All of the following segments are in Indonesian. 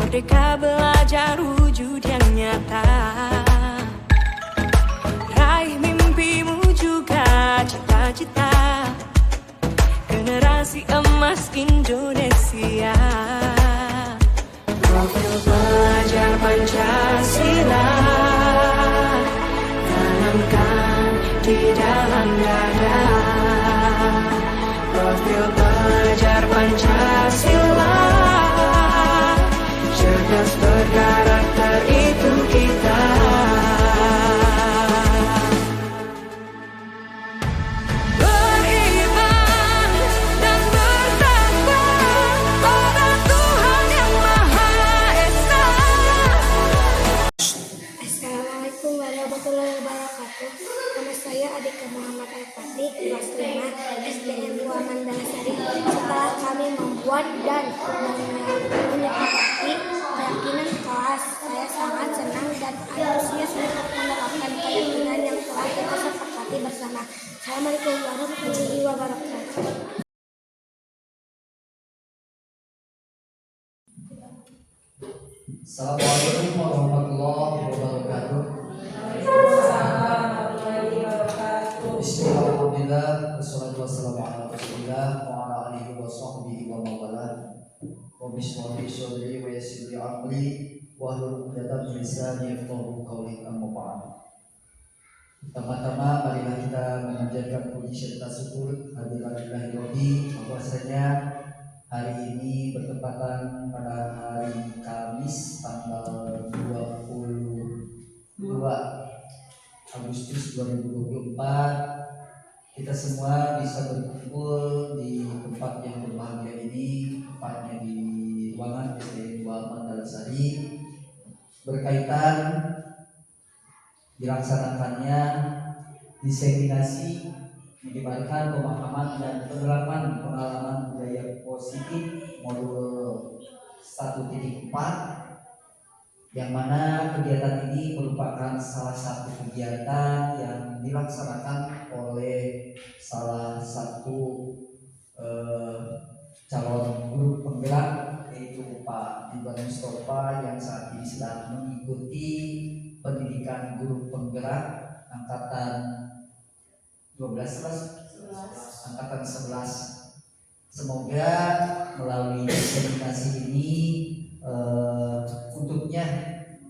Merdeka belajar wujud yang nyata. Raih mimpimu juga cita-cita. Generasi emas Indonesia. Profil pelajar Pancasila tanamkan di dalam dada. Profil pelajar Pancasila cerdas berkarakter itu kita. Beriman dan bertakwa pada Tuhan Yang Maha Esa. Assalamualaikum warahmatullahi wabarakatuh. Nama saya Adika Muhammad Al-Fatih, kelas 5 SDN 2 Mandalasari. Setelah kami membuat dan menyepakati keyakinan kelas, saya sangat senang dan antusias untuk menerapkan keyakinan yang telah kita sepakati bersama. Assalamualaikum warahmatullahi wabarakatuh. Assalamualaikum warahmatullahi wabarakatuh. Bismillahirrahmanirrahim. Wassalatu wassalamu ala Rasulillah wa ala alihi wa sahbihi wa mawalah. Wa bismillah syadri wa yassir li amri wa hlul 'uqdatam min lisani yafqahu qawli. Amma ba'd. Pertama-tama marilah kita memanjatkan puji serta syukur kehadirat Ilahi bahwasanya hari ini bertepatan pada hari Kamis tanggal 22 Agustus 2024. Kita semua bisa berkumpul di tempat yang berbahagia ini, tepatnya di ruangan SDN 2 Mandalasari, berkaitan dilaksanakannya diseminasi menyebarkan pemahaman dan penerapan pengalaman budaya positif modul 1.4, yang mana kegiatan ini merupakan salah satu kegiatan yang dilaksanakan oleh salah satu calon guru penggerak, yaitu Pak Ridwan Mustafa, yang saat ini sedang mengikuti pendidikan guru penggerak angkatan 11. Semoga melalui diseminasi ini untuknya,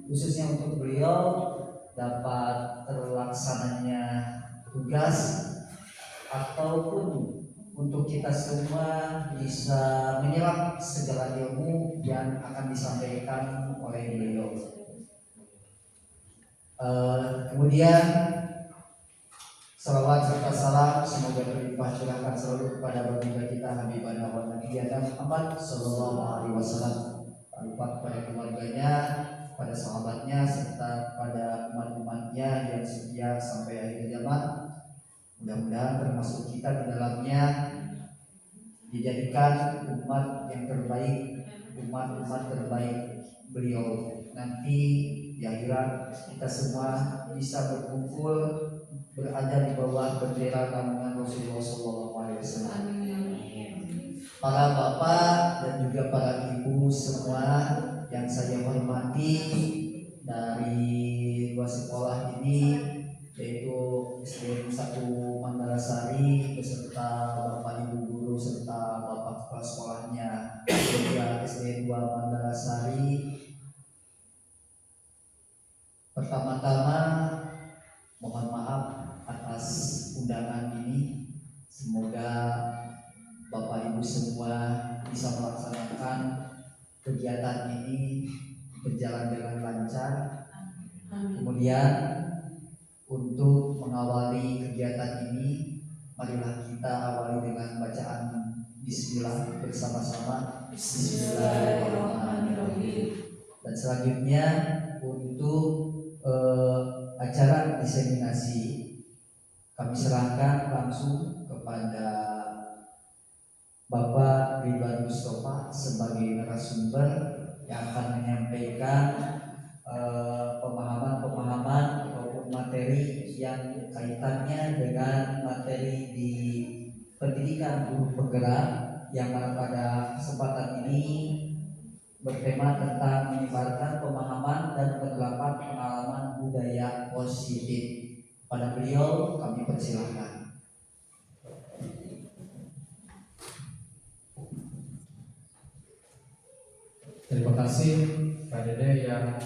khususnya untuk beliau, dapat terlaksananya tugas, ataupun untuk kita semua bisa menyerap segala ilmu yang akan disampaikan oleh beliau. Kemudian salawat serta salam semoga berlimpah curahkan selalu kepada baginda kita Habibana wa Nabiyana Muhammad sallallahu alaihi wasallam, berupa kepada keluarganya, pada sahabatnya, serta pada umat-umatnya yang setia sampai akhir zaman. Mudah-mudahan termasuk kita di dalamnya, dijadikan umat yang terbaik, umat-umat terbaik beliau. Nanti di akhirat kita semua bisa berkumpul berada di bawah bendera naungan Rasulullah SAW. Para bapak dan juga para ibu semua yang saya hormati dari dua sekolah ini, yaitu SDN 1 Mandalasari beserta bapak ibu guru serta bapak kepala sekolahnya, juga SDN 2 Mandalasari. Pertama-tama mohon maaf atas undangan ini. Semoga Bapak Ibu semua bisa melaksanakan kegiatan ini berjalan dengan lancar. Kemudian untuk mengawali kegiatan ini, marilah kita awali dengan bacaan Bismillah bersama-sama. Bismillahirrahmanirrahim. Dan selanjutnya untuk acara diseminasi kami serahkan langsung kepada Bapak Ridwan Mustafa sebagai narasumber yang akan menyampaikan pemahaman-pemahaman ataupun materi yang kaitannya dengan materi di pendidikan guru penggerak, yang pada kesempatan ini bertema tentang menyebarkan pemahaman dan penerapan pengalaman budaya positif. Pada beliau kami persilahkan. Terima kasih Pak Dede yang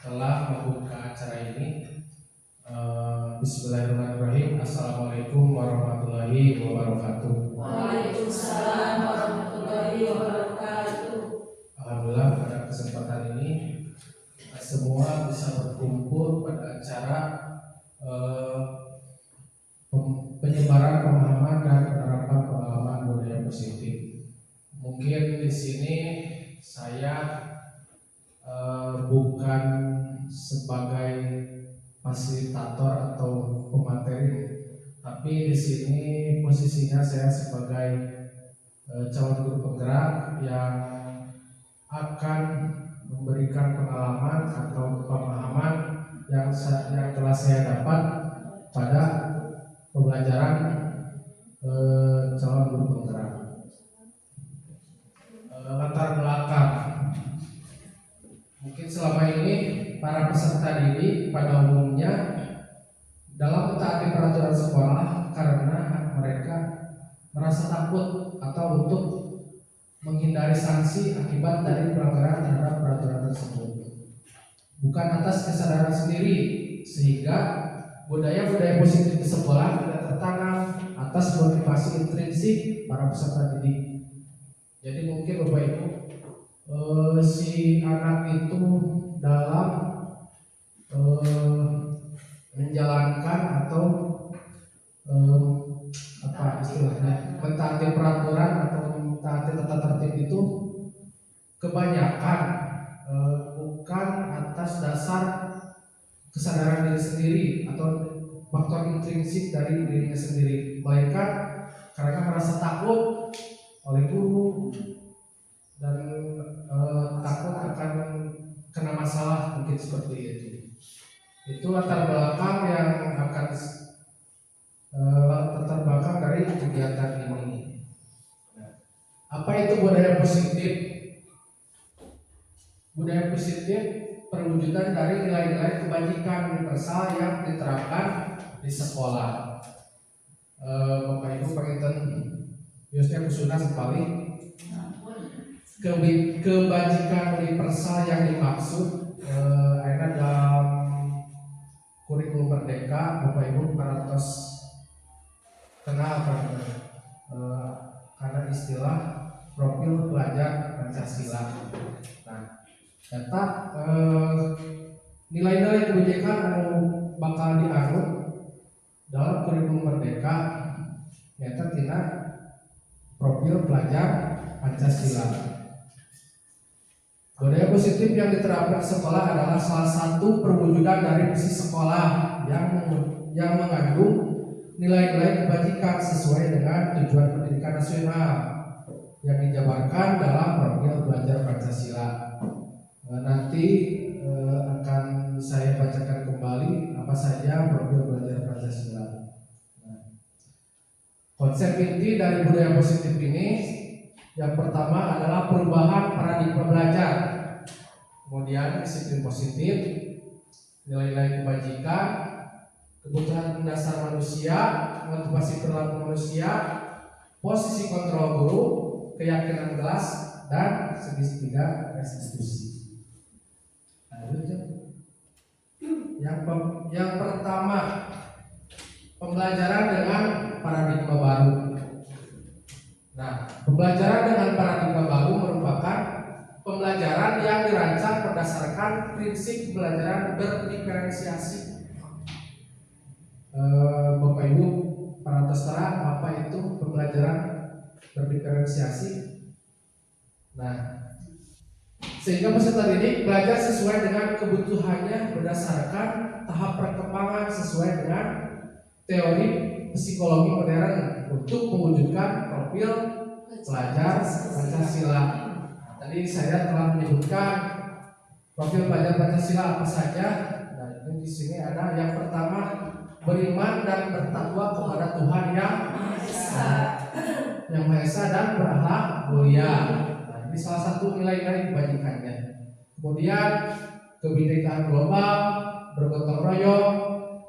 telah membuka acara ini. Bismillahirrahmanirrahim. Assalamualaikum warahmatullahi wabarakatuh. Waalaikumsalam warahmatullahi wabarakatuh. Alhamdulillah pada kesempatan ini semua bisa berkumpul pada acara penyebaran pemahaman dan penerapan pengalaman budaya positif. Mungkin di sini saya bukan sebagai fasilitator atau pemateri, tapi di sini posisinya saya sebagai calon guru penggerak yang akan memberikan pengalaman atau pemahaman yang telah saya dapat pada pembelajaran calon guru penggerak. Latar belakang, mungkin selama ini para peserta didik pada umumnya dalam mentaati peraturan sekolah karena mereka merasa takut atau untuk menghindari sanksi akibat dari pelanggaran terhadap peraturan tersebut, bukan atas kesadaran sendiri, sehingga budaya-budaya positif di sekolah tidak tertanam atas motivasi intrinsik para peserta didik. Jadi mungkin Bapak Ibu, si anak itu dalam menjalankan atau apa istilahnya mentaati peraturan atau mentaati tata tertib itu kebanyakan bukan atas dasar kesadaran diri sendiri atau faktor intrinsik dari dirinya sendiri, melainkan karena merasa takut oleh guru dan takut akan kena masalah, mungkin seperti itu. Itu latar belakang yang akan latar belakang dari kegiatan ini. Apa itu budaya positif? Budaya positif perwujudan dari nilai-nilai kebajikan universal yang diterapkan di sekolah. Bapak Ibu penginten biasanya kusuna sekali kebajikan universal yang dimaksud ada dalam kurikulum merdeka. Bapak Ibu parantos kenal karena istilah profil pelajar Pancasila. Nah, data nilai-nilai kebijakan anu bakal dianut dalam kurikulum merdeka nyata tina profil pelajar Pancasila. Budaya positif yang diterapkan sekolah adalah salah satu perwujudan dari misi sekolah yang mengandung nilai-nilai kebajikan sesuai dengan tujuan pendidikan nasional yang dijabarkan dalam profil pelajar Pancasila. Nanti akan saya bacakan kembali apa saja profil pelajar Pancasila. Konsep inti dari budaya positif ini yang pertama adalah perubahan paradigma belajar, kemudian disiplin positif, nilai-nilai kebajikan, kebutuhan dasar manusia, motivasi perilaku manusia, posisi kontrol guru, keyakinan kelas, dan segitiga restitusi. Yang pertama, pembelajaran dengan paradigma baru. Nah, pembelajaran dengan paradigma baru merupakan pembelajaran yang dirancang berdasarkan prinsip pembelajaran berdiferensiasi. Bapak Ibu parantos terang apa itu pembelajaran berdiferensiasi? Nah, sehingga peserta didik belajar sesuai dengan kebutuhannya berdasarkan tahap perkembangan sesuai dengan teori psikologi modern untuk mewujudkan profil pelajar Pancasila. Tadi saya telah menyebutkan profil pelajar Pancasila apa saja. Nah, itu di sini ada yang pertama, beriman dan bertakwa kepada Tuhan yang Maha Esa dan berakhlak mulia. Nah, Nah, ini salah satu nilai-nilai kebajikannya. Kemudian kebinekaan global, bergotong royong,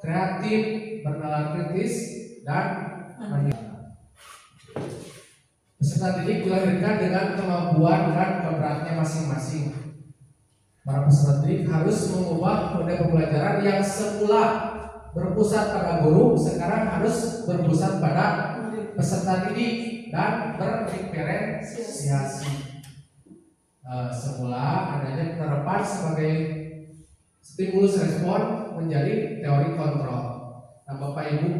kreatif, bernalar kritis, dan peserta didik dilahirkan dengan kemampuan dan keberanian masing-masing. Para peserta didik harus mengubah model pembelajaran yang semula berpusat pada guru, sekarang harus berpusat pada peserta didik dan berdiferensiasi. Semula adanya penerapan sebagai stimulus respon menjadi teori kontrol. Nah, Bapak Ibu,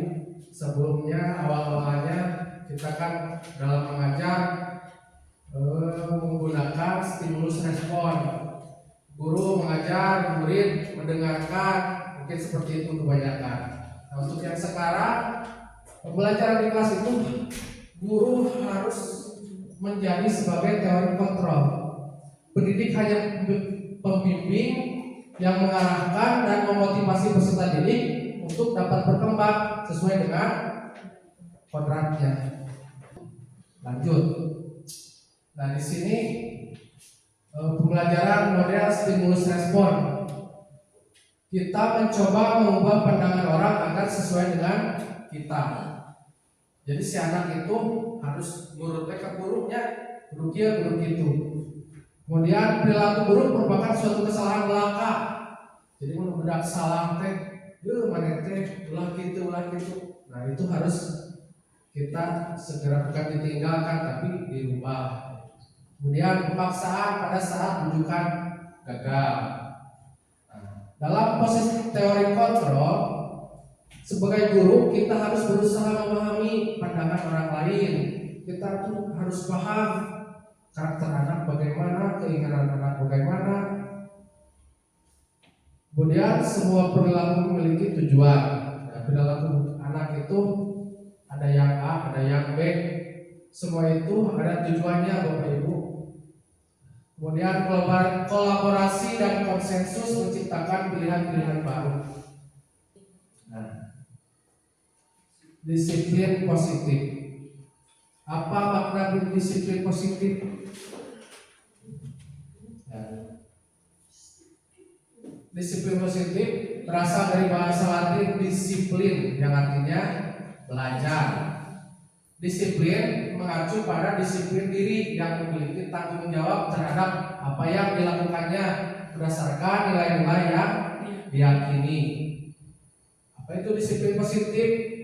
sebelumnya awal-awalnya kita kan dalam mengajar menggunakan stimulus respon. Guru mengajar, murid mendengarkan, mungkin seperti itu kebanyakan. Nah, untuk yang sekarang pembelajaran di kelas itu guru harus menjadi sebagai teori kontrol. Pendidik hanya pembimbing yang mengarahkan dan memotivasi peserta didik untuk dapat berkembang sesuai dengan kodratnya. Lanjut. Nah, di sini pembelajaran model stimulus respon. Kita mencoba mengubah pandangan orang agar sesuai dengan kita. Jadi si anak itu harus nurut ke gurunya, guru kia, guru gitu. Kemudian perilaku buruk merupakan suatu kesalahan belaka. Jadi menurut salah teh, mana teh, ulah gitu. Nah, itu harus kita segera bukan ditinggalkan tapi dirubah. Kemudian pemaksaan pada saat rujukan gagal. Nah, dalam proses teori kontrol, sebagai guru kita harus berusaha memahami pandangan orang lain. Kita tuh harus paham karakter anak bagaimana, keinginan anak bagaimana. Kemudian semua perilaku memiliki tujuan. Nah, perilaku anak itu ada yang A, ada yang B. Semua itu ada tujuannya, Bapak Ibu. Kemudian kolaborasi dan konsensus menciptakan pilihan-pilihan baru. Nah, disiplin positif. Apa makna disiplin positif? Nah, disiplin positif berasal dari bahasa Latin disiplin yang artinya belajar. Disiplin mengacu pada disiplin diri yang memiliki tanggung jawab terhadap apa yang dilakukannya berdasarkan nilai-nilai yang diyakini. Apa itu disiplin positif?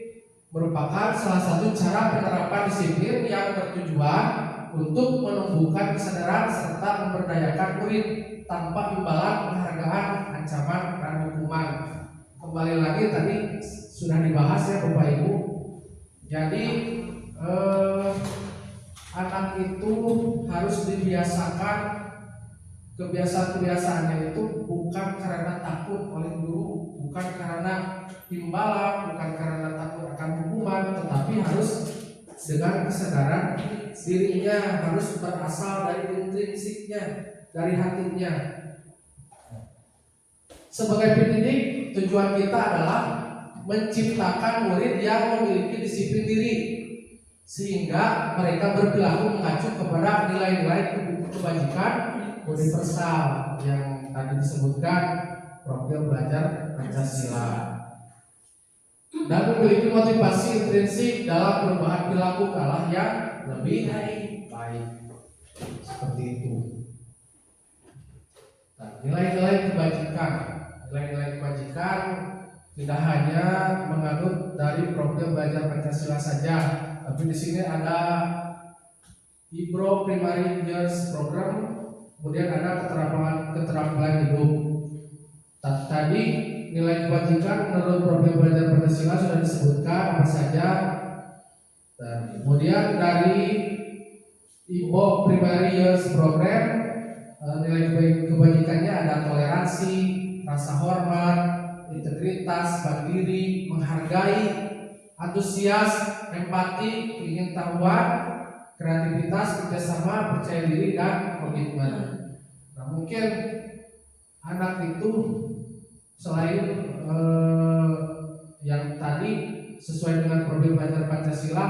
Merupakan salah satu cara penerapan disiplin yang bertujuan untuk menumbuhkan kesadaran serta memberdayakan murid tanpa imbalan penghargaan, ancaman, dan hukuman. Kembali lagi tadi sudah dibahas ya Bapak Ibu. Jadi anak itu harus dibiasakan, kebiasaan-kebiasaannya itu bukan karena takut oleh guru, bukan karena imbalan, bukan karena takut akan hukuman, tetapi harus dengan kesadaran dirinya, harus berasal dari intrinsiknya, dari hatinya. Sebagai pendidik, tujuan kita adalah menciptakan murid yang memiliki disiplin diri, sehingga mereka berperilaku mengacu kepada nilai-nilai kebajikan universal yang tadi disebutkan profil belajar Pancasila, dan memiliki motivasi intrinsik dalam perubahan perilaku ke arah yang lebih baik. Seperti itu. Nah, nilai-nilai kebajikan tidak hanya menganut dari profil belajar Pancasila saja, tapi di sini ada IPRO Primary Years Program, kemudian ada keterampilan hidup. Tadi nilai kebajikan menurut profil belajar Pancasila sudah disebutkan apa saja. Dan kemudian dari IPRO Primary Years Program, nilai kebajikannya ada toleransi, rasa hormat, integritas, mandiri, menghargai, antusias, empati, pengetahuan, kreativitas, kerjasama, percaya diri, dan komitmen. Nah, mungkin anak itu selain yang tadi sesuai dengan profil belajar Pancasila,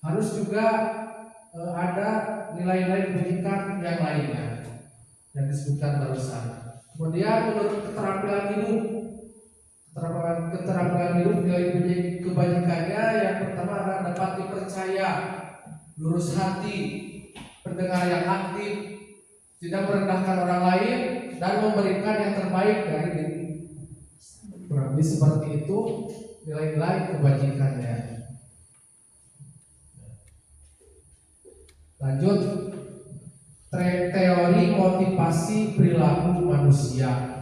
harus juga ada nilai-nilai pendidikan yang lainnya yang disebutkan barusan. Kemudian menurut keterampilan hidup, nilai kebajikannya yang pertama adalah dapat dipercaya, lurus hati, pendengar yang aktif, tidak merendahkan orang lain, dan memberikan yang terbaik dari diri. Kurang lebih seperti itu nilai-nilai kebajikannya. Lanjut, teori motivasi perilaku manusia.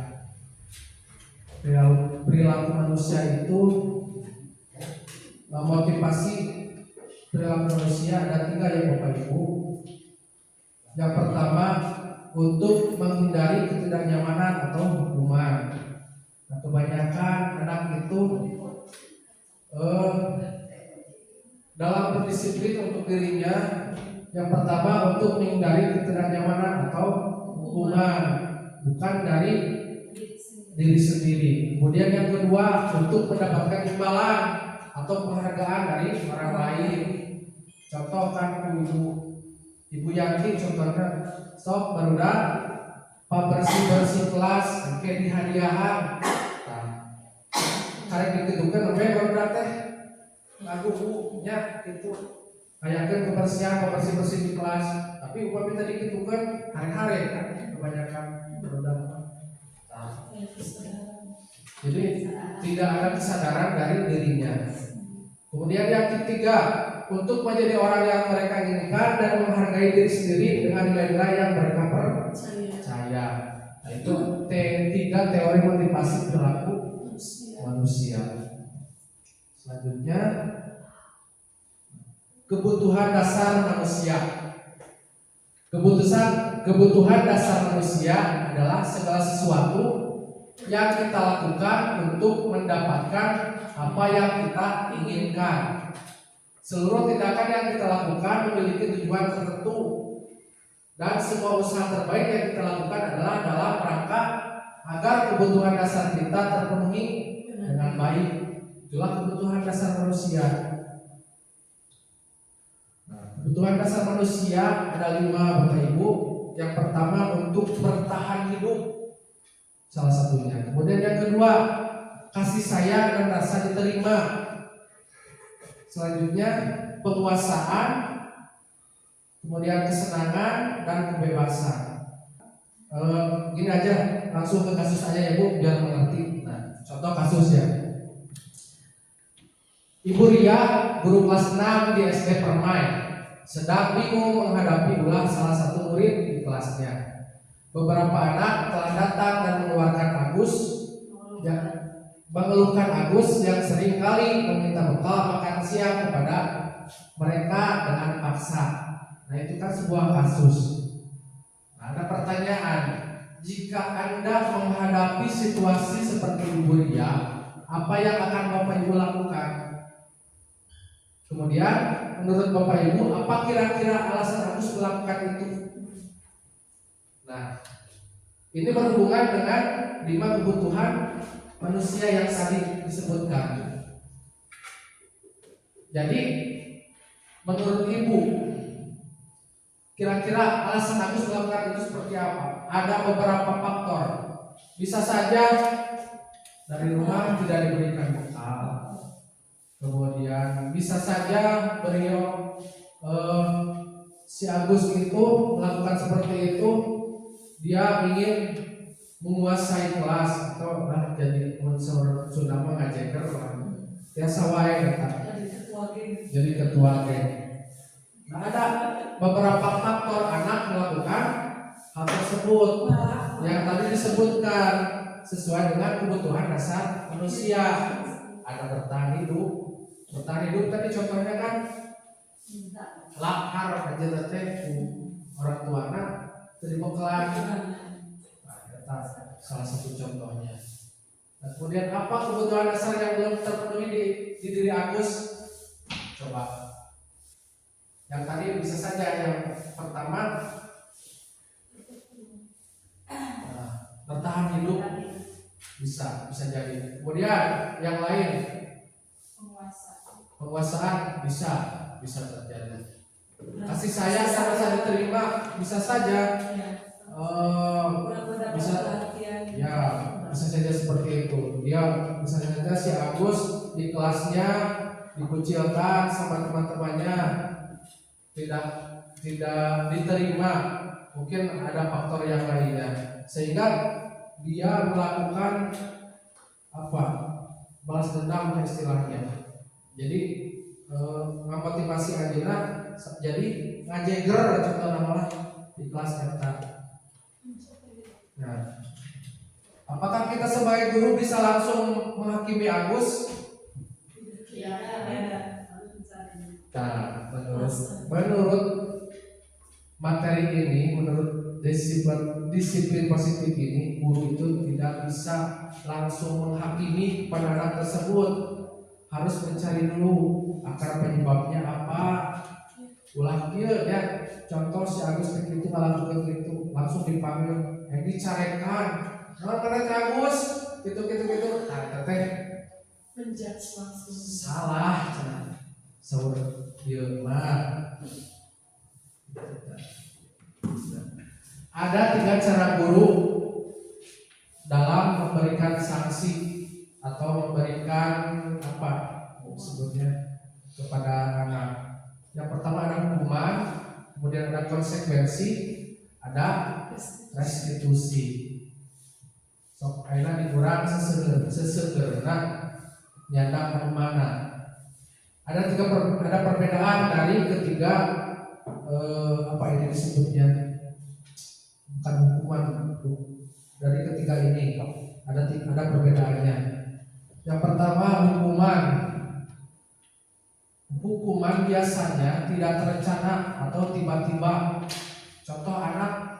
Perilaku manusia itu, motivasi perilaku manusia ada 3 ya Bapak Ibu. Yang pertama, untuk menghindari ketidaknyamanan atau hukuman. Nah, kebanyakan anak itu dalam berdisiplin untuk dirinya, yang pertama untuk menghindari ketidaknyamanan atau hukuman, bukan dari diri sendiri. Kemudian yang kedua, untuk mendapatkan imbalan atau penghargaan dari orang lain. Contoh kan Ibu Yanti contohnya, sok barudak pak bersih kelas, kayak di hadiahan. Karena dikedukan sampai barudak teh lagu nya itu kayakan kebersihan bersih di kelas. Tapi upah kita dikedukan hari-hari kan kebanyakan barudak. Jadi tidak ada kesadaran dari dirinya. Kemudian yang ketiga, untuk menjadi orang yang mereka inginkan dan menghargai diri sendiri dengan nilai-nilai yang mereka percaya. Nah, itu tiga teori motivasi perilaku manusia. Selanjutnya, kebutuhan dasar manusia. Kebutuhan dasar manusia adalah segala sesuatu yang kita lakukan untuk mendapatkan apa yang kita inginkan. Seluruh tindakan yang kita lakukan memiliki tujuan tertentu, dan semua usaha terbaik yang kita lakukan adalah dalam rangka agar kebutuhan dasar kita terpenuhi dengan baik. Itulah kebutuhan dasar manusia. Kebutuhan dasar manusia ada 5 Bapak Ibu. Yang pertama untuk bertahan hidup, salah satunya. Kemudian yang kedua, kasih sayang dan rasa diterima. Selanjutnya penguasaan, kemudian kesenangan dan kebebasan. Gini aja, langsung ke kasus aja ya Bu, biar mengerti. Nah, contoh kasusnya, Ibu Ria, guru kelas 6 di SD Permai, sedang bingung menghadapi ulah salah satu murid di kelasnya. Beberapa anak telah datang dan mengeluhkan Agus yang sering kali meminta bekal makan siang kepada mereka dengan paksa. Nah, itu kan sebuah kasus. Nah, ada pertanyaan, jika Anda menghadapi situasi seperti Ibu Ria, apa yang akan Bapak Ibu lakukan? Kemudian menurut Bapak Ibu, apa kira-kira alasan Agus melakukan itu? Nah, ini berhubungan dengan 5 kebutuhan manusia yang tadi disebutkan. Jadi menurut Ibu, kira-kira alasan Agus melakukan itu seperti apa? Ada beberapa faktor. Bisa saja dari rumah tidak diberikan bekal. Kemudian bisa saja beliau si Agus itu melakukan seperti itu, dia ingin menguasai kelas atau jadi unsur sudah mengajarkan orang biasa wae jadi ketua geng. Nah, ada beberapa faktor anak melakukan hal tersebut yang tadi disebutkan sesuai dengan kebutuhan dasar manusia. Ada bertahan hidup tadi contohnya kan lapar aja teh orang tuanya terima kelan. Salah satu contohnya. Nah, kemudian apa kebutuhan dasar yang belum terpenuhi di diri Agus? Coba. Yang tadi bisa saja yang pertama bertahan hidup, bisa jadi. Kemudian yang lain penguasaan bisa terjadi. kasih sayang yang bisa diterima bisa saja Ya. bisa Bisa perhatian. ya bisa saja seperti itu. Dia bisa saja si Agus di kelasnya dikucilkan sama teman-temannya, tidak diterima, mungkin ada faktor yang lainnya sehingga dia melakukan apa, balas dendam istilahnya. Jadi ngamotivasi Anjina jadi ngajeger contoh nama di kelas kita. Nah, apakah kita sebagai guru bisa langsung menghakimi Agus? Ya. Nah, menurut materi ini, menurut disiplin positif ini, guru itu tidak bisa langsung menghakimi pada anak tersebut, harus mencari dulu akar penyebabnya apa. Ulah kieu ya, contoh si Agus begitu ngalakukan gitu, langsung dipanggil, dicarekan. Nah, karena Agus gitu. Nah, teh Menjudge langsung. salah, saur ieu mah. Ada 3 cara guru dalam memberikan sanksi atau memberikan apa sebutnya kepada anak. Yang pertama ada hukuman, kemudian ada konsekuensi, ada restitusi. Sok ayeuna dikurang sesegerna nyanda mana. Ada perbedaan dari ketiga apa ini disebutnya, bukan hukuman, dari ketiga ini ada perbedaannya. Yang pertama hukuman biasanya tidak terencana atau tiba-tiba. Contoh anak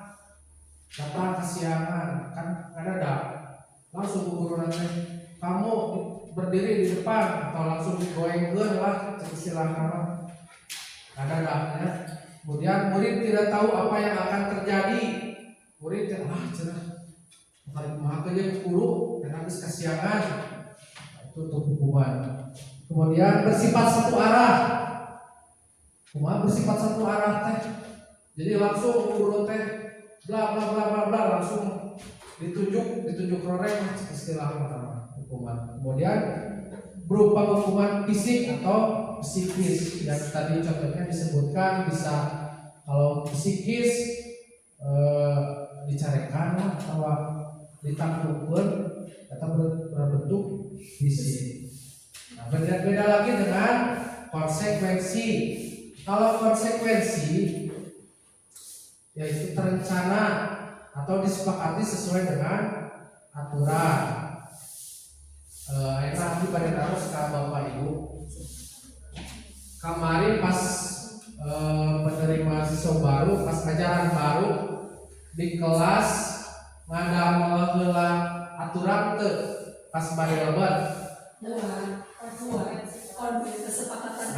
datang kesiangan, kan ada langsung guru nanti kamu berdiri di depan atau langsung digoengkeun lah istilahnya. Ada ya. Kemudian murid tidak tahu apa yang akan terjadi. Murid cenah kumaha ge guru dan habis kesiangan. Itu untuk hukuman. Kemudian bersifat satu arah. Kumaha bersifat satu arah teh? Jadi langsung guru teh bla bla bla bla bla langsung ditunjuk roreng istilahnya hukuman. Kemudian berupa hukuman fisik atau psikis, yang tadi contohnya disebutkan bisa kalau psikis dicarekan atau ditangkupkan atau berbentuk fisik. Nah, beda lagi dengan konsekuensi. Kalau konsekuensi yaitu terencana atau disepakati sesuai dengan aturan. Enak pada terus ke Bapak Ibu. Kemarin pas menerima siswa baru, pas ajaran baru di kelas ngadang heula aturan teu pas bari lebat. Kesepakatan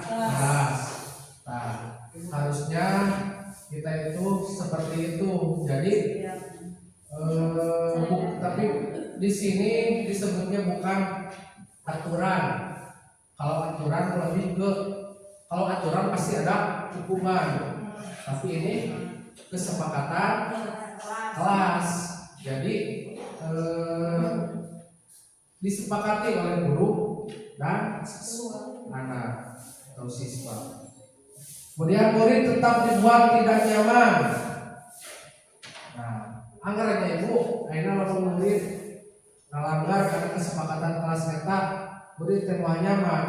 kelas. Nah, harusnya kita itu seperti itu. Jadi tapi di sini disebutnya bukan aturan. Kalau aturan pasti ada hukuman. Tapi ini kesepakatan kelas. Jadi disepakati oleh guru dan anak atau siswa. Kemudian murid tetap dibuat tidak nyaman. Nah, anggarannya ibu, akhirnya langsung murid ngalanggar karena kesepakatan kelas eta, murid teh moal nyaman.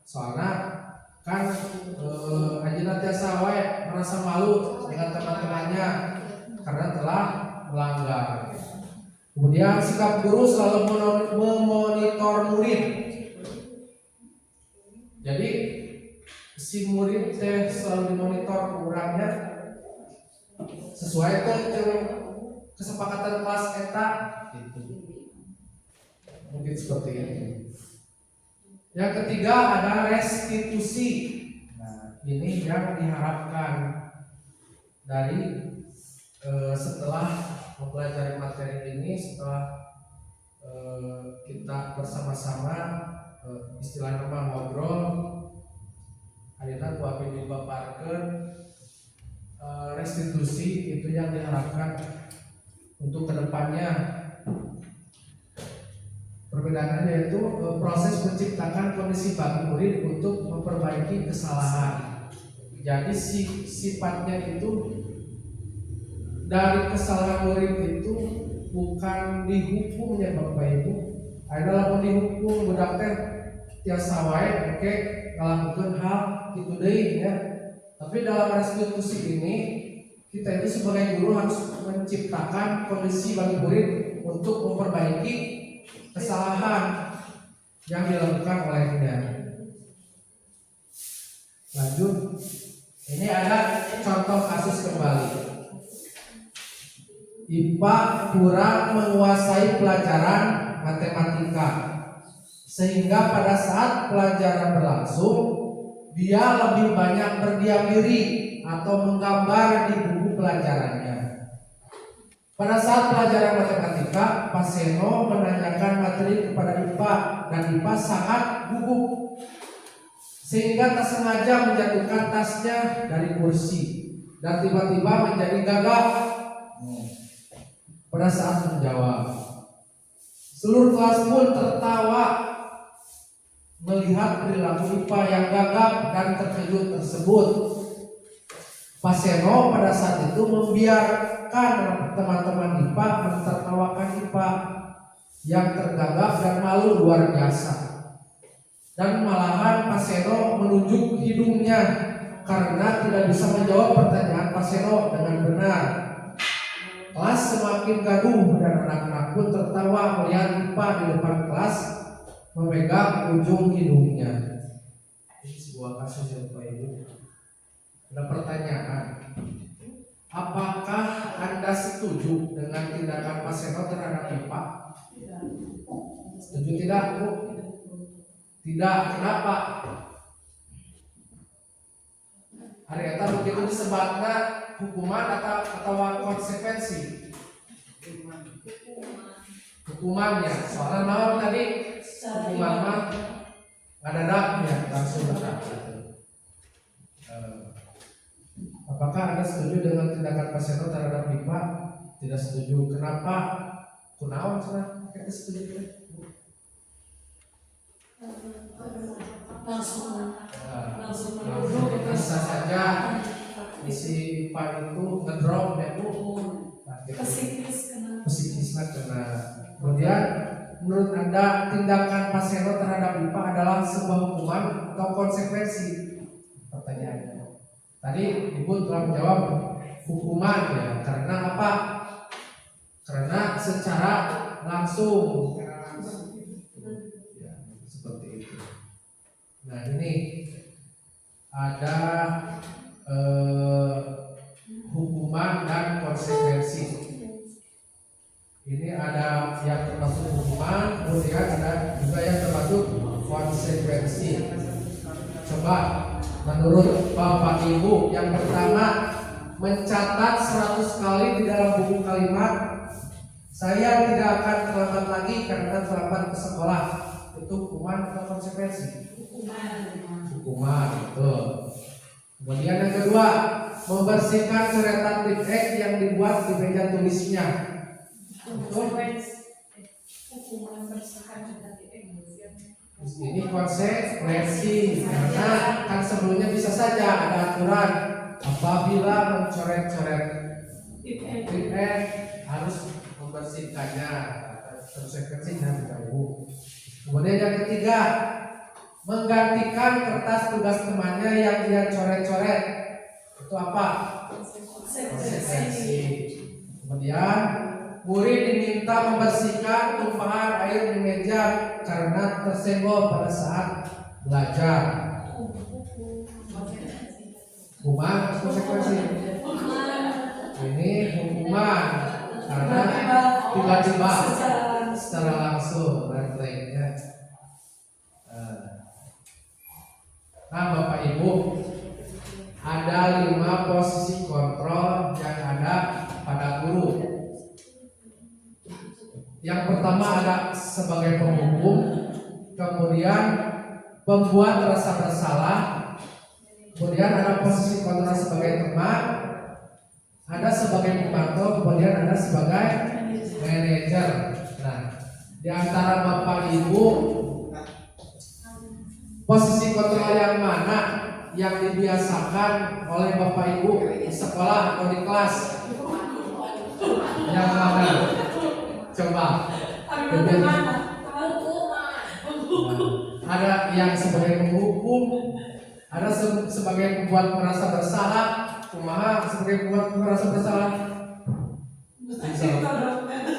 Soalnya kan anjeunna tiasa wae merasa malu dengan teman-temannya karena telah melanggar. Kemudian sikap guru selalu memonitor murid. Jadi si murid teh selalu dimonitor kurangnya sesuai dengan kesepakatan kelas eta gitu. Mungkin seperti itu. Yang ketiga ada restitusi. Nah, ini yang diharapkan dari setelah mempelajari materi ini, setelah kita bersama-sama istilah nama ngobrol, Ayeuna ku abdi dipaparkeun restitusi itu yang diharapkan untuk kedepannya. Perbedaannya yaitu proses menciptakan kondisi bagi murid untuk memperbaiki kesalahan. Jadi sifatnya itu dari kesalahan murid itu bukan dihukumnya Bapak Ibu. Adalah dihukum budak teh tiasa wae oke ngalakukeun hal kitu deui ya. Tapi dalam restitusi ini kita itu sebagai guru harus menciptakan kondisi bagi murid untuk memperbaiki kesalahan yang dilakukan olehnya. Lanjut, ini ada contoh kasus kembali. IPA kurang menguasai pelajaran matematika, sehingga pada saat pelajaran berlangsung dia lebih banyak berdiam diri atau menggambar di buku pelajarannya. Pada saat pelajaran matematika, Pak Seno menanyakan materi kepada IPA dan IPA sangat gugup sehingga tak sengaja menjatuhkan tasnya dari kursi dan tiba-tiba menjadi gagap pada saat menjawab. Seluruh kelas pun tertawa melihat perilaku IPA yang gagap dan terkejut tersebut. Pak Seno pada saat itu membiarkan teman-teman IPA mentertawakan IPA yang tergagap dan malu luar biasa. Dan malahan Pak Seno menunjuk hidungnya karena tidak bisa menjawab pertanyaan Pak Seno dengan benar. Kelas semakin gaduh dan anak-anak pun tertawa melihat IPA di depan kelas memegang ujung hidungnya. Ini sebuah kasus ya Bapak Ibu. Ada pertanyaan, apakah Anda setuju dengan tindakan Pak Seno terhadap IPA? Setuju tidak, Bu? Tidak, kenapa? Hari eta begitu disebutna hukuman atau konsekuensi? Hukumannya, soalnya naon tadi hukuman mah ngadadaknya langsung datang. Apakah Anda setuju dengan tindakan Pak Seno terhadap IPA? Tidak setuju. Kenapa? Kunaon cenah? Kita setuju. Langsung bisa saja isi IPA itu ngedrop ya Bu. Psikis kena. Kemudian menurut Anda tindakan Pak Seno terhadap IPA adalah sebuah hukuman atau konsekuensi? Pertanyaannya. Tadi Ibu telah menjawab hukuman ya. Karena apa? Karena secara langsung. Ya, seperti itu. Nah ini ada hukuman dan konsekuensi. Ini ada yang termasuk hukuman, kemudian ada juga yang termasuk konsekuensi. Coba menurut Bapak Ibu, yang pertama mencatat 100 kali di dalam buku kalimat saya tidak akan terlambat lagi karena terlambat ke sekolah. Itu hukuman atau konsekuensi? Hukuman, betul. Kemudian yang kedua, membersihkan coretan tip X yang dibuat di meja tulisnya. Betul. Ini konsekuensi karena kan sebelumnya bisa saja ada aturan apabila mencoret-coret tip X harus membersihkannya. Konsekuensinya tidak Bu. Kemudian yang ketiga, menggantikan kertas tugas temannya yang dia coret-coret. Itu apa? Konsekuensi. Kemudian murid diminta membersihkan tumpahan air di meja karena tersenggol pada saat belajar. Hukuman atau konsekuensi? Ini hukuman karena tiba-tiba secara langsung refleksnya. Nah Bapak Ibu, ada 5 posisi kontrol yang ada pada guru. Yang pertama ada sebagai penghukum, kemudian pembuat rasa bersalah, kemudian ada posisi kontrol sebagai teman, ada sebagai pemantau, kemudian ada sebagai manajer. Nah, di antara Bapak Ibu, posisi kontrol yang mana yang dibiasakan oleh Bapak Ibu di sekolah atau di kelas? Yang mana? Coba. Ada yang sebagai penghukum, ada sebagai membuat merasa bersalah, kumaha sebagai membuat merasa bersalah.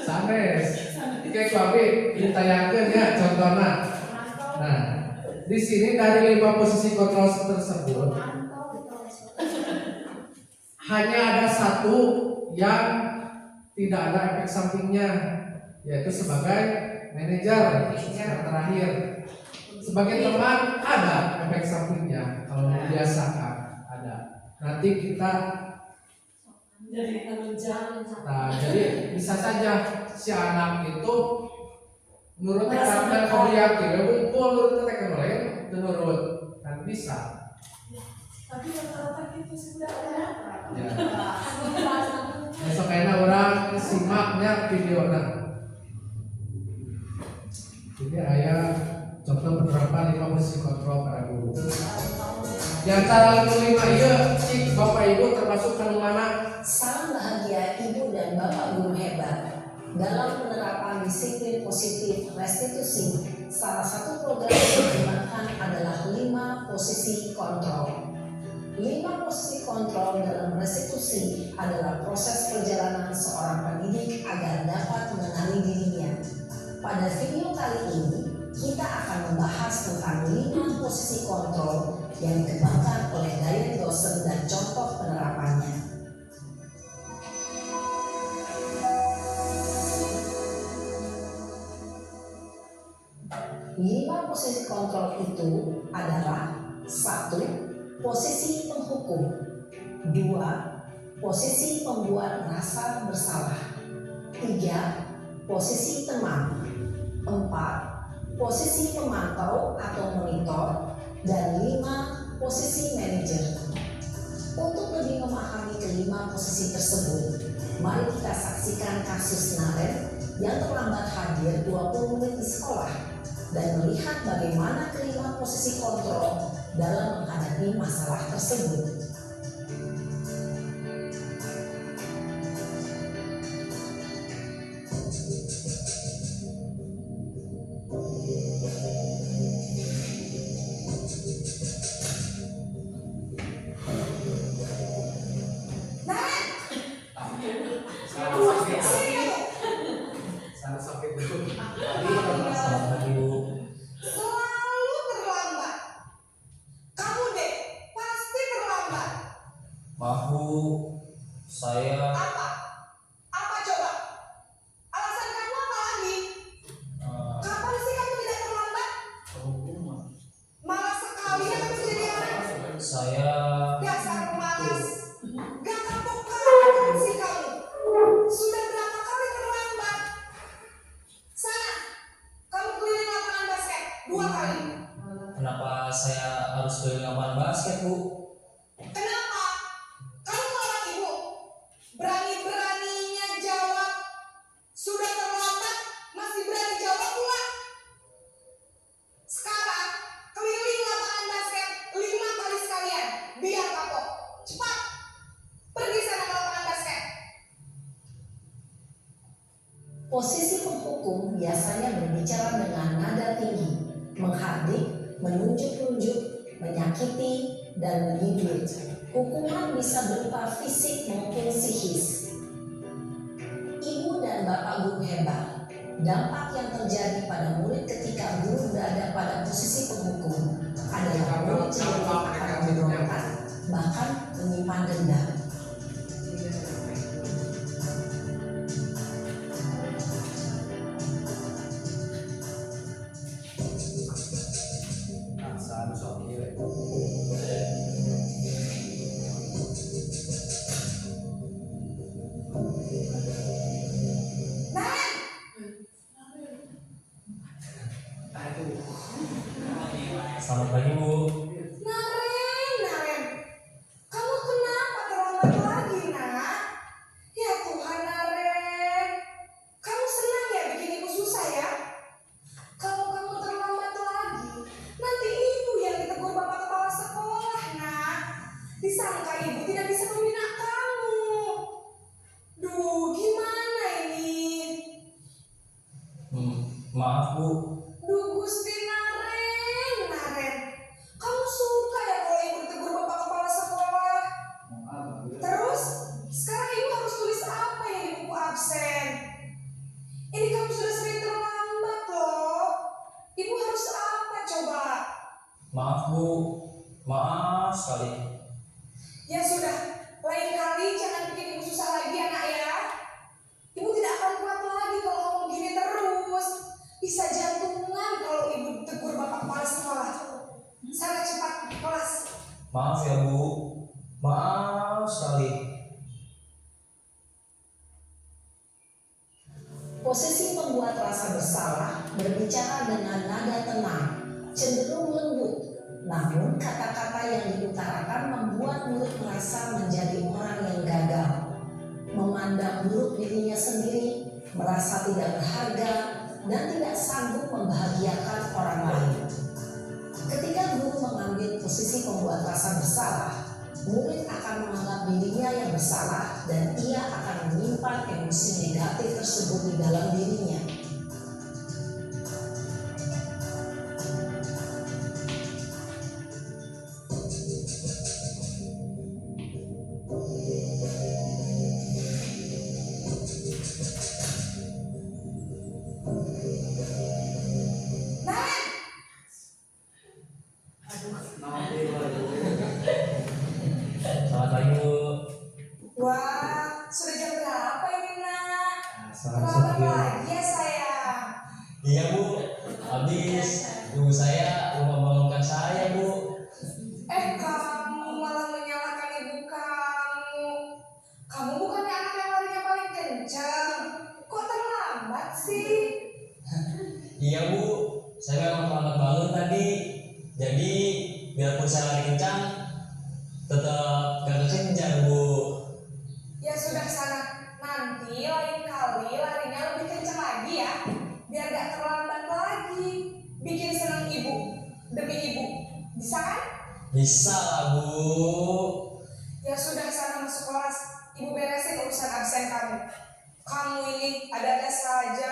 Sanes, kayak suami ditayangkan ya contohnya. Nah, di sini dari 5 posisi kontrol tersebut hanya ada satu yang tidak ada efek sampingnya, yaitu sebagai manajer yang terakhir. Sebagai teman ada efek sampingnya kalau membiasakan ada. Nanti kita jadi bisa saja si anak itu menurut tekan kebiasaan kumpul menurut tekan lain menurut kan bisa. Tapi rata-rata itu sudah ada. Ya. Besok enak orang simaknya video Jadi ayah contoh penerapan 5 posisi kontrol pada guru. Di antara 5 iya, cik Bapak Ibu termasuk yang mana? Salam bahagia Ibu dan Bapak Guru hebat. Dalam penerapan disiplin positif restitusi, salah satu program yang digunakan adalah 5 posisi kontrol. 5 posisi kontrol dalam restitusi adalah proses perjalanan seorang pendidik agar dapat mengenali dirinya. Pada video kali ini, kita akan membahas tentang 5 posisi kontrol yang dikembangkan oleh gaya dosen dan contoh penerapannya. Lima posisi kontrol itu adalah 1. Posisi penghukum, 2. Posisi pembuat rasa bersalah, 3. Posisi teman, 4. Posisi pemantau atau monitor, dan 5. Posisi manajer. Untuk lebih memahami kelima posisi tersebut, mari kita saksikan kasus Naren yang terlambat hadir 20 menit di sekolah dan melihat bagaimana kelima posisi kontrol dalam menghadapi masalah tersebut. Sana sakit dulu. Selalu terlambat. Kamu deh pasti terlambat. Mahu saya Apa? Apa coba? Alasan kamu apa lagi? Kapan sih kamu tidak terlambat? Malas sekali ya kamu jadi anak. saya Dasar pemalas. Gak kapok-kapok sih kamu. Sudah berapa kali terlambat? Sana, kamu keliling lapangan basket 2 kali. kenapa saya harus keliling lapangan basket, Bu? Kenapa? Kamu lawan ibu. Berani-beraninya jawab. Sudah terlambat, masih berani jawab pula. Sekarang, keliling lapangan basket 5 kali sekalian. Biar kapok. Cepat. Pergi sana ke lapangan basket. Posisi penghukum biasanya berbicara dengan nada tinggi, menghardik, menunjuk-nunjuk, menyakiti, dan menyindir. Hukuman bisa berupa fisik maupun psikis. Ibu dan Bapak Guru hebat, dampak yang terjadi pada murid ketika guru berada pada posisi penghukum adalah murid cenderung akan memberontak, bahkan menyimpan dendam. Selamat pagi, Bu. Naren, Maaf Bu. Duh Gusti Naren. Kamu suka ya kalau ibu tegur bapak kepala sekolah? Terus, sekarang ibu harus tulis apa ya di buku absen? Ini kamu sudah sering terlambat loh. Ibu harus apa coba? Maaf Bu. Maaf sekali. Ya sudah, lain kali jangan bikin ibu susah lagi anak ya. Ibu tidak akan kuat lagi kalau kamu begini terus. Bisa jantungan kalau ibu tegur bapak kepala sekolah. Sana cepat ke kelas. Maaf ya Bu. Maaf sekali. Posisi pembuat rasa bersalah berbicara dengan nada tenang, cenderung lembut. Namun kata-kata yang diutarakan membuat murid merasa menjadi orang yang gagal, memandang buruk dirinya sendiri, merasa tidak berharga, dan tidak sanggup membahagiakan orang lain. Ketika guru mengambil posisi pembuat rasa bersalah, murid akan menganggap dirinya yang bersalah dan ia akan menyimpan emosi negatif tersebut di dalam dirinya. Selamat pagi Bu. Wah, sudah jam berapa ini nak? Salam Terlambat satu. lagi ya sayang. Iya Bu. Habis ibu saya lupa bangunkan saya Bu. Kamu malah menyalahkan ibu kamu. Kamu bukannya anak yang larinya paling kencang. Kok terlambat sih? Iya Bu. Saya memang terlambat bangun tadi. Jadi biarpun saya lari kencang, tetap gak kekejar Bu. Ya sudah sana. Nanti lain kali larinya lebih kencang lagi ya. Biar gak terlambat lagi. Bikin senang ibu demi ibu. Bisa kan? Bisa lah Bu. Ya sudah sana masuk kelas. Ibu beresin urusan absen kamu. Kamu ini ada-ada saja.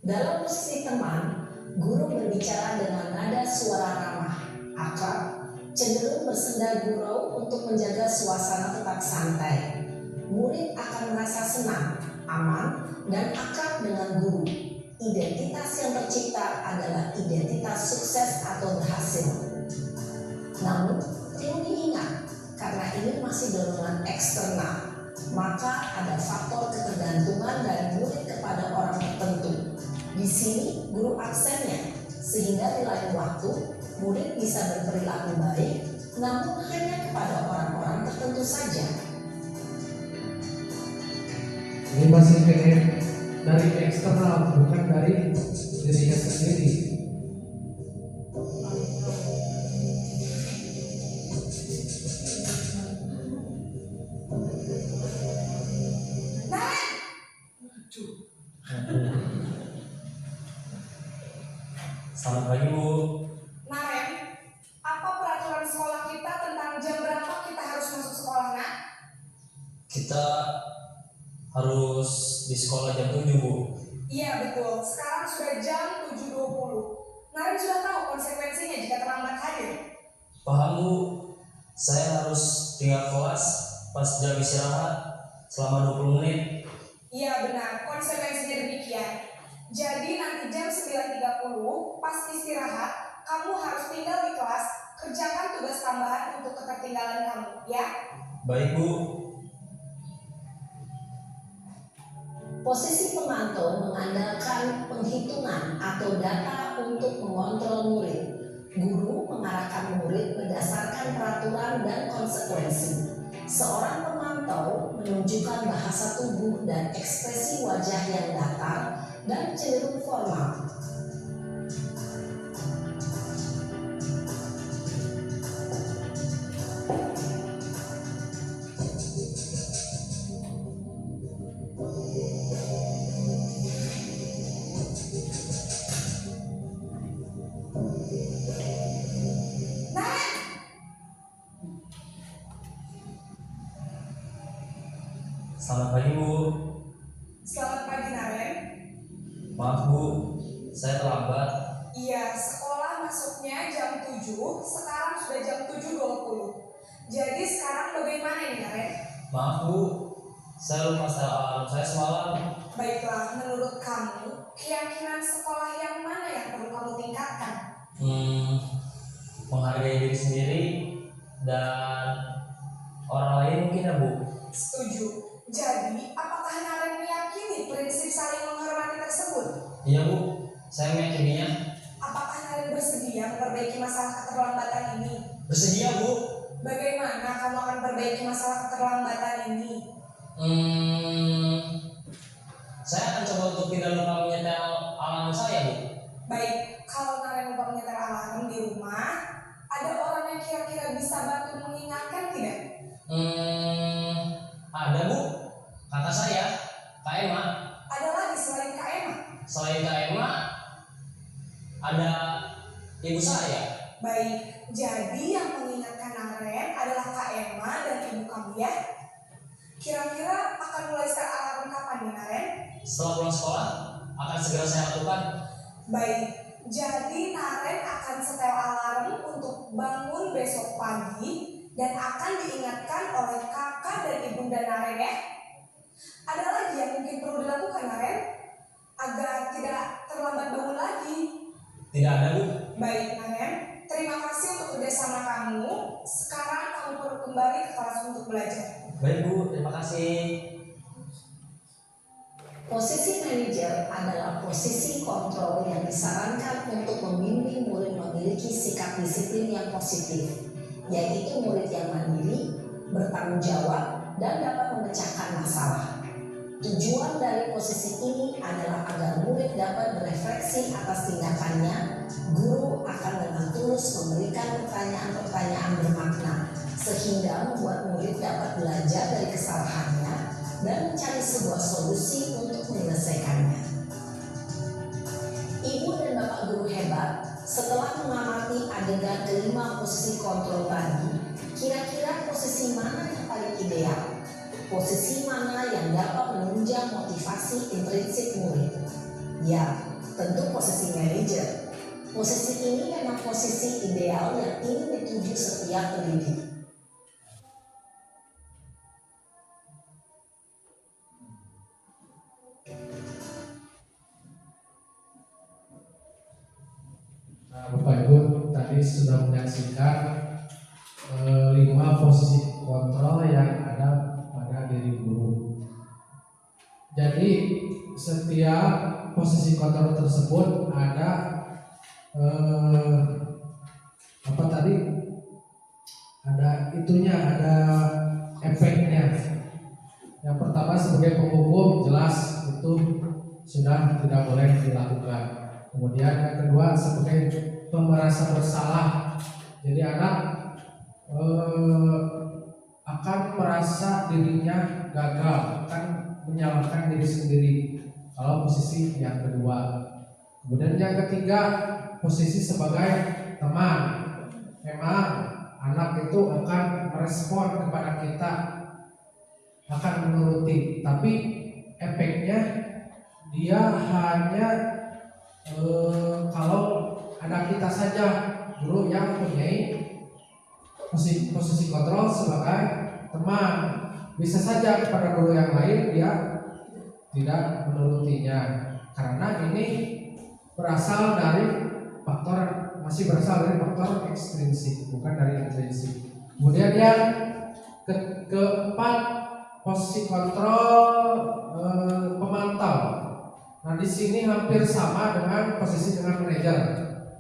Dalam posisi teman, guru berbicara dengan nada suara ramah, akrab, cenderung bersenda gurau untuk menjaga suasana tetap santai. Murid akan merasa senang, aman, dan akrab dengan guru. Identitas yang tercipta adalah identitas sukses atau berhasil. Namun, perlu diingat, karena ini masih dorongan eksternal, maka ada faktor ketergantungan dari murid kepada orang tertentu. Di sini guru absennya, sehingga di lain waktu murid bisa berperilaku baik, namun hanya kepada orang-orang tertentu saja. Ini masih dari eksternal, bukan dari dirinya sendiri. Selamat pagi Bu. Naren, apa peraturan sekolah kita tentang jam berapa kita harus masuk sekolah, nak? Kita harus di sekolah jam 7 Bu. Iya betul, sekarang sudah jam 7.20. Naren sudah tahu konsekuensinya jika terlambat hadir. Paham Bu. Saya harus tinggal kelas pas jam istirahat selama 20 menit. Iya benar, konsekuensinya demikian. Jadi nanti jam 9.30 pas istirahat, kamu harus tinggal di kelas, kerjakan tugas tambahan untuk ketertinggalan kamu, ya? Baik Bu. Posisi pemantau mengandalkan penghitungan atau data untuk mengontrol murid. Guru mengarahkan murid berdasarkan peraturan dan konsekuensi. Seorang pemantau menunjukkan bahasa tubuh dan ekspresi wajah yang datar dan cenderung formal. Selamat pagi Bu. Selamat pagi Naren. Maaf Bu, saya terlambat. Iya, sekolah masuknya jam 7, sekarang sudah jam 7.20. Jadi sekarang bagaimana ini Naren? Maaf Bu, saya lupa setel alarm saya semalam. Baiklah, menurut kamu, keyakinan sekolah yang mana yang perlu kamu tingkatkan? Menghargai diri sendiri dan orang lain mungkin ya Bu. Setuju. Jadi, apakah Naren meyakini prinsip saling menghormati tersebut? Iya Bu, saya meyakininya. Apakah Naren bersedia memperbaiki masalah keterlambatan ini? Bersedia Bu. Bagaimana kamu akan perbaiki masalah keterlambatan ini? Saya akan coba untuk tidak lupa menyetel alarm saya Bu. Baik, kalau Naren lupa menyetel alarm di rumah, ada orang yang kira-kira bisa bantu mengingatkan tidak? Ada Bu, kakak saya, Kak Emma. Ada lagi selain Kak Emma? Selain Kak Emma, ada ibu saya. Baik, jadi yang mengingatkan Naren adalah Kak Emma dan ibu kamu ya? Kira-kira akan mulai setel alarm kapan nih Naren? Setelah pulang sekolah, akan segera saya lakukan. Baik, jadi Naren akan setel alarm untuk bangun besok pagi dan akan diingatkan oleh kakak dan ibunda Naren ya. Ada lagi yang mungkin perlu dilakukan Naren agar tidak terlambat bangun lagi? Tidak ada Bu. Baik Naren, terima kasih untuk kerjasama kamu. Sekarang kamu perlu kembali ke kelas untuk belajar. Baik Bu, terima kasih. Posisi manajer adalah posisi kontrol yang disarankan untuk membimbing murid memiliki sikap disiplin yang positif, yaitu murid yang mandiri, bertanggung jawab, dan dapat memecahkan masalah. Tujuan dari posisi ini adalah agar murid dapat berefleksi atas tindakannya. Guru akan dengan tulus memberikan pertanyaan-pertanyaan bermakna, sehingga membuat murid dapat belajar dari kesalahannya dan mencari sebuah solusi untuk menyelesaikannya. Ibu dan bapak guru hebat, setelah mengamati adegan kelima posisi kontrol tadi, kira-kira posisi mana yang paling ideal? Posisi mana yang dapat menunjang motivasi intrinsik murid? Ya, tentu posisi manajer. Posisi ini memang posisi ideal yang ingin dituju setiap pendidik. Nah, Bapak Ibu tadi sudah menyaksikan 5 posisi kontrol yang ada pada diri guru. Jadi setiap posisi kontrol tersebut ada apa tadi? Ada itunya, ada efeknya. Yang pertama sebagai penghukum jelas itu sudah tidak boleh dilakukan. Kemudian yang kedua sebagai pemerasa bersalah. Jadi anak akan merasa dirinya gagal, akan menyalahkan diri sendiri kalau posisi yang kedua. Kemudian yang ketiga posisi sebagai teman. Memang anak itu akan merespon kepada kita, akan menuruti, tapi efeknya dia hanya kalau ada kita saja guru yang mempunyai posisi kontrol sebagai teman. Bisa saja kepada guru yang lain dia tidak menurutinya, karena ini berasal dari masih berasal dari faktor ekstrinsik, bukan dari intrinsik. Kemudian yang keempat posisi kontrol pemantau. Nah di sini hampir sama dengan posisi dengan manajer,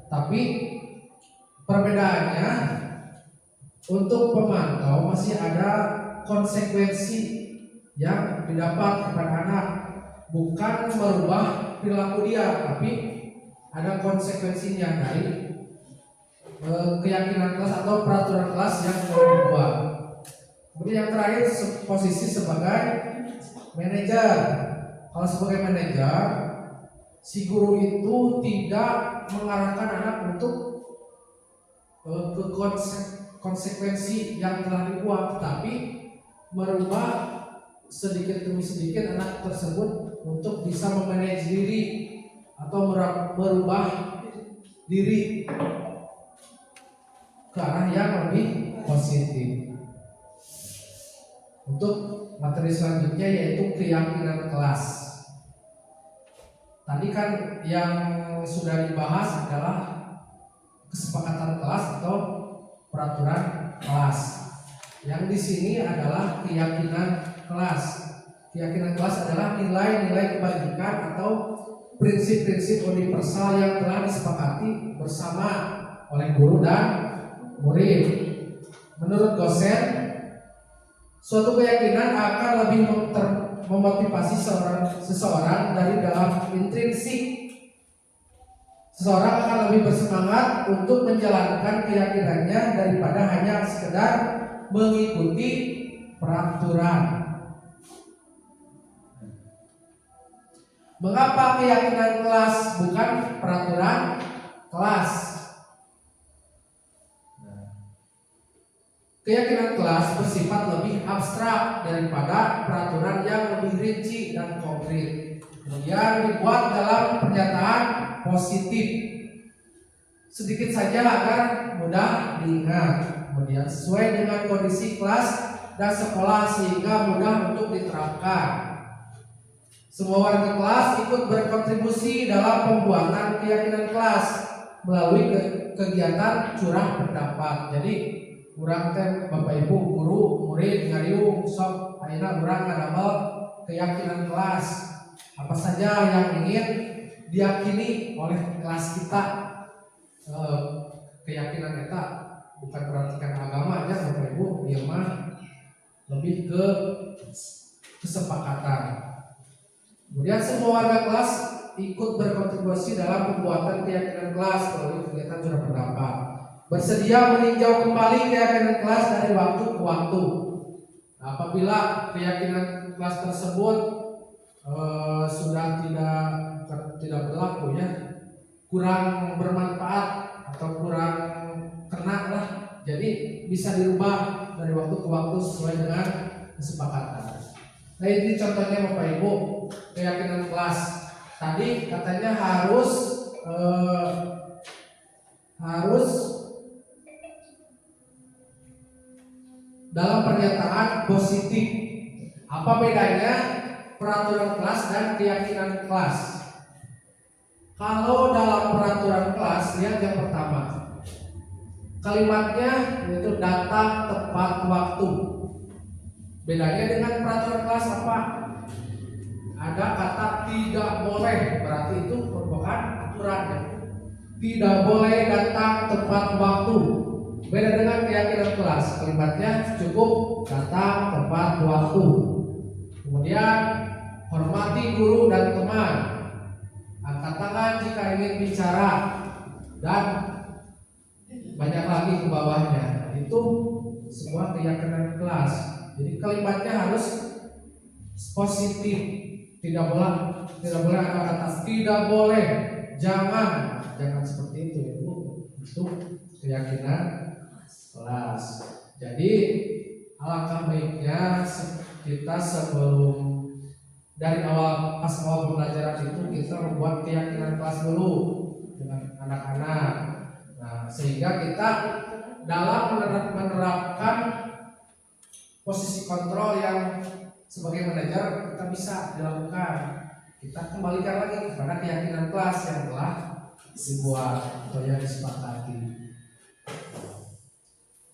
tapi perbedaannya untuk pemantau masih ada konsekuensi yang didapat kepada anak, bukan merubah perilaku dia, tapi ada konsekuensinya dari keyakinan kelas atau peraturan kelas yang mau dibuat. Kemudian yang terakhir posisi sebagai manajer. Kalau sebagai manajer, si guru itu tidak mengarahkan anak untuk ke konsekuensi yang telah dibuat, tapi merubah sedikit demi sedikit anak tersebut untuk bisa memanage diri atau merubah diri ke arah yang lebih positif. Untuk materi selanjutnya yaitu keyakinan kelas. Tadi kan yang sudah dibahas adalah kesepakatan kelas atau peraturan kelas. Yang di sini adalah keyakinan kelas. Keyakinan kelas adalah nilai-nilai kebajikan atau prinsip-prinsip universal yang telah disepakati bersama oleh guru dan murid. Menurut dosen, suatu keyakinan akan lebih memotivasi seseorang dari dalam intrinsik. Seseorang akan lebih bersemangat untuk menjalankan keyakinannya daripada hanya sekedar mengikuti peraturan. Mengapa keyakinan kelas bukan peraturan kelas? Keyakinan kelas bersifat lebih abstrak daripada peraturan yang lebih rinci dan konkret. Kemudian dibuat dalam pernyataan positif, sedikit saja agar mudah diingat. Kemudian sesuai dengan kondisi kelas dan sekolah sehingga mudah untuk diterapkan. Semua warga kelas ikut berkontribusi dalam pembuatan keyakinan kelas melalui kegiatan curah pendapat. Jadi urang teh Bapak Ibu guru murid ngariung sok ayeuna urang ngadamel keyakinan kelas. Apa saja yang ingin diyakini oleh kelas kita. Keyakinan eta bukan berarti kan agamanya Bapak Ibu, ieu mah lebih ke kesepakatan. Kemudian semua warga kelas ikut berkontribusi dalam pembuatan keyakinan kelas melalui kegiatan curah pendapat. Bersedia meninjau kembali keyakinan kelas dari waktu ke waktu. Apabila keyakinan kelas tersebut sudah tidak berlaku ya, kurang bermanfaat atau kurang kena lah, jadi bisa dirubah dari waktu ke waktu sesuai dengan kesepakatan. Nah ini contohnya Bapak Ibu, keyakinan kelas tadi katanya harus dalam pernyataan positif. Apa bedanya peraturan kelas dan keyakinan kelas? Kalau dalam peraturan kelas, lihat yang pertama, kalimatnya yaitu datang tepat waktu. Bedanya dengan peraturan kelas apa? Ada kata tidak boleh, berarti itu merupakan aturan ya. Tidak boleh datang tepat waktu. Beda dengan keyakinan kelas, kalimatnya cukup datang tepat waktu. Kemudian hormati guru dan teman, angkat tangan jika ingin bicara, dan banyak lagi ke bawahnya. Itu semua keyakinan kelas. Jadi kalimatnya harus positif, tidak boleh ada kata tidak boleh, jangan seperti itu. Itu keyakinan kelas. Jadi alangkah baiknya kita sebelum dari pas awal pembelajaran itu kita membuat keyakinan kelas dulu dengan anak-anak. Nah, sehingga kita dalam menerapkan posisi kontrol yang sebagai manajer kita bisa dilakukan. Kita kembalikan lagi kepada keyakinan kelas yang telah dibuat atau yang disepakati.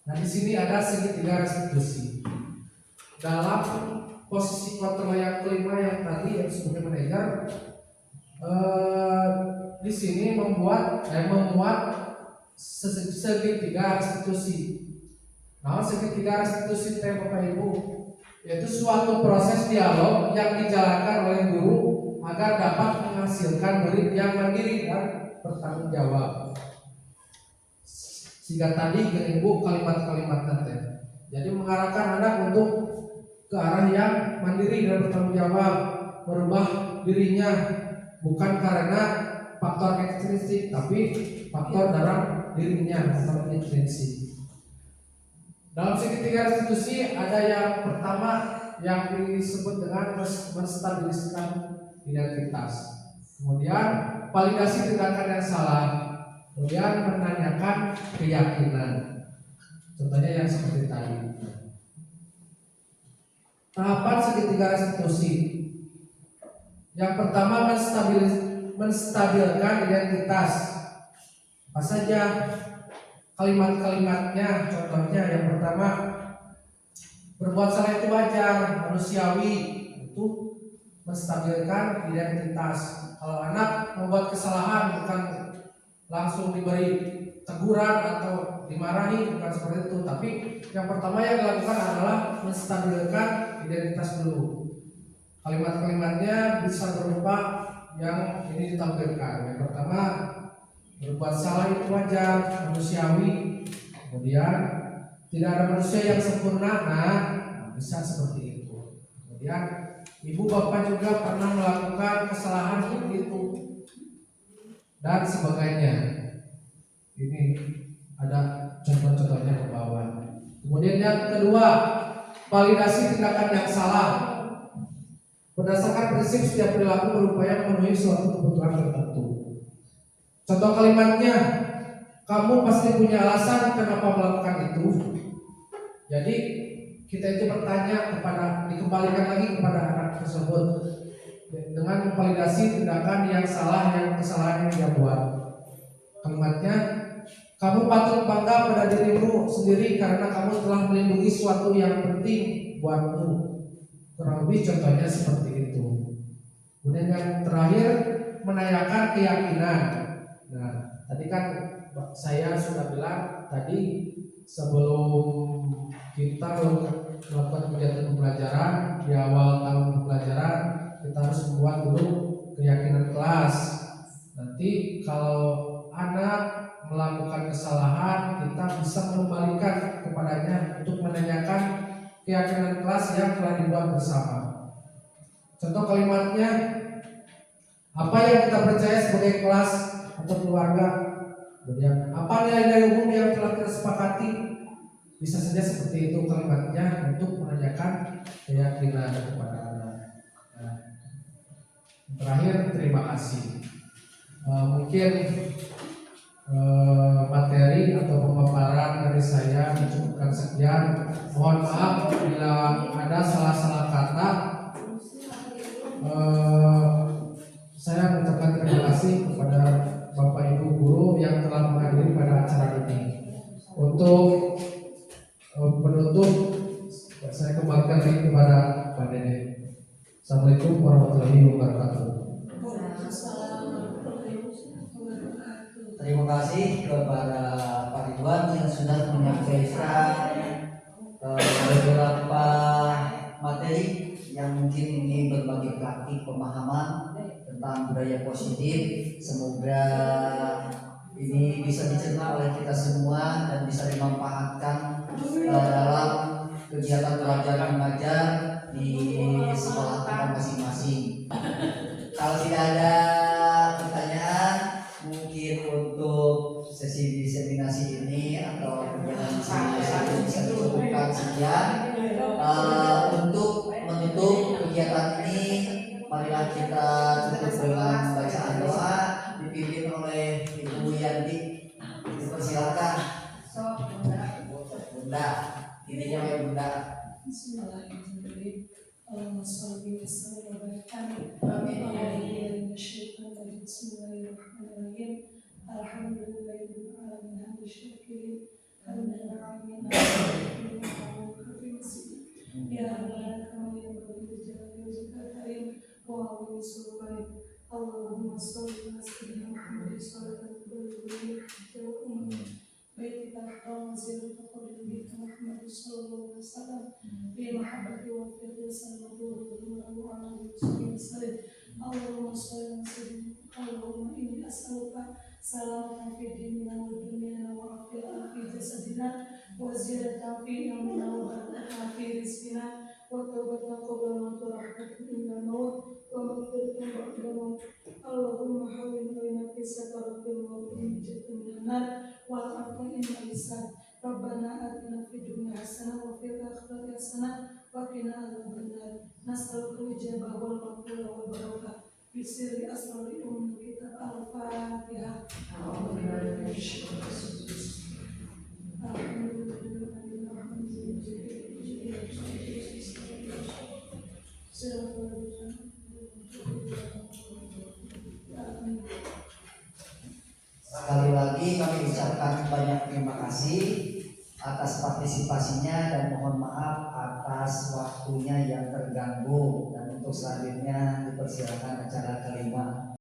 Nah di sini ada segitiga restitusi. Dalam posisi kontrol yang kelima yang tadi yang sebagai manajer, di sini memuat segitiga restitusi. Nah segitiga restitusi Bapak Ibu yaitu suatu proses dialog yang dijalankan oleh guru agar dapat menghasilkan murid yang mandiri dan bertanggung jawab. Sehingga tadi Ibu kalimat-kalimat nanti, jadi mengarahkan anak untuk ke arah yang mandiri dan bertanggung jawab, merubah dirinya bukan karena faktor ekstrinsik tapi faktor dalam dirinya atau intrinsik. Dalam segitiga restitusi ada yang pertama yang disebut dengan menstabiliskan identitas. Kemudian validasi tindakan yang salah. Kemudian menanyakan keyakinan. Contohnya yang seperti tadi. Tahapan segitiga restitusi. Yang pertama menstabilkan identitas. Apa saja kalimat-kalimatnya? Contohnya yang pertama, berbuat salah itu wajar, manusiawi, itu menstabilkan identitas. Kalau anak membuat kesalahan bukan langsung diberi teguran atau dimarahi, bukan seperti itu, tapi yang pertama yang dilakukan adalah menstabilkan identitas dulu. Kalimat-kalimatnya bisa berupa yang ini ditampilkan. Yang pertama, berbuat salah itu wajar, manusiawi. Kemudian tidak ada manusia yang sempurna. Nah, bisa seperti itu. Kemudian ibu bapak juga pernah melakukan kesalahan seperti itu dan sebagainya. Ini ada contoh-contohnya ke bawah. Kemudian yang kedua, validasi tindakan yang salah. Berdasarkan prinsip setiap perilaku berupaya memenuhi suatu kebutuhan tertentu. Contoh kalimatnya, kamu pasti punya alasan kenapa melakukan itu. Jadi kita itu bertanya dikembalikan lagi kepada anak tersebut dengan memvalidasi tindakan yang salah, yang kesalahan yang dia buat. Kalimatnya, kamu patut bangga pada dirimu sendiri karena kamu telah melindungi sesuatu yang penting buatmu. Kurang lebih contohnya seperti itu. Kemudian yang terakhir, menanyakan keyakinan. Nah, tadi kan saya sudah bilang tadi sebelum kita melakukan kegiatan pembelajaran di awal tahun pembelajaran, kita harus membuat dulu keyakinan kelas. Nanti kalau anak melakukan kesalahan, kita bisa mengembalikan kepadanya untuk menanyakan keyakinan kelas yang telah dibuat bersama. Contoh kalimatnya, apa yang kita percaya sebagai kelas atau keluarga. Kemudian, apa nilai-nilai umum yang telah kita sepakati. Bisa saja seperti itu kalimatnya untuk menanyakan keyakinan kepada anak. Nah, terakhir, terima kasih. Mungkin materi atau pemaparan dari saya mencukupkan sekian. Mohon maaf bila ada salah-salah kata. Saya mengucapkan terima kasih kepada Bapak Ibu guru yang telah menghadiri pada acara ini. Untuk penutup, saya kembalikan lagi kepada Pak Dede. Assalamualaikum warahmatullahi wabarakatuh. Terima kasih kepada Pak Ridwan yang sudah menyampaikan beberapa materi yang mungkin ini berbagi praktik pemahaman tentang budaya positif. Semoga ini bisa dicerna oleh kita semua dan bisa dimanfaatkan dalam kegiatan belajar mengajar di sekolah kita masing-masing. Kalau tidak ada pertanyaan, mungkin untuk sesi diseminasi ini atau kegiatan diseminasi ini bisa dicukupkan sekian. Untuk menutup kegiatan ini, marilah kita tutup dengan bacaan doa dipimpin oleh Ibu Yanti. Dipersilakan. Bunda, ininya ya Bunda. Bismillahirrahmanirrahim. Allahumma shalli wa sallim wa barik alaihi. Bismillahirrahmanirrahim. Alhamdulillahirabbil alamin hamdan syakirin. Alhamdulillahirabbil alamin. Ya Allah, kami yang berbicara wajibkan karim wa awli sulaiman. Allahumma shalli wa sallim Muhammad sallallahu alaihi wasallam. Baitika al-haram ziyarata qadri Muhammad sallallahu alaihi wasallam. Bi mahabbati wa firdi sallallahu alaihi wasallam. Allahumma shalli wa sallim. Allahumma inni as'aluka salamatan fi dinina wa dunyana wa afiyatan fi jasadina wa ziyadatan fi ilmina wa barakatan fi rizqina wa tawbatan qabla maut wa rahmatan inda maut wa maghfiratan ba'da maut. Allahumma hawwin alaina fi sakaratil maut min jannati minan wal afwa inna lisan. Rabbana atina fid dunya hasanah wa fil akhirati hasanah وقنا عذاب النار نسألك الإجابة والمغفرة والبركة بسر أسرار كتاب الفاتحة أعوذ بالله من الشيطان Sekali lagi kami ucapkan banyak terima kasih atas partisipasinya dan mohon maaf atas waktunya yang terganggu, dan untuk selanjutnya dipersilakan acara kelima.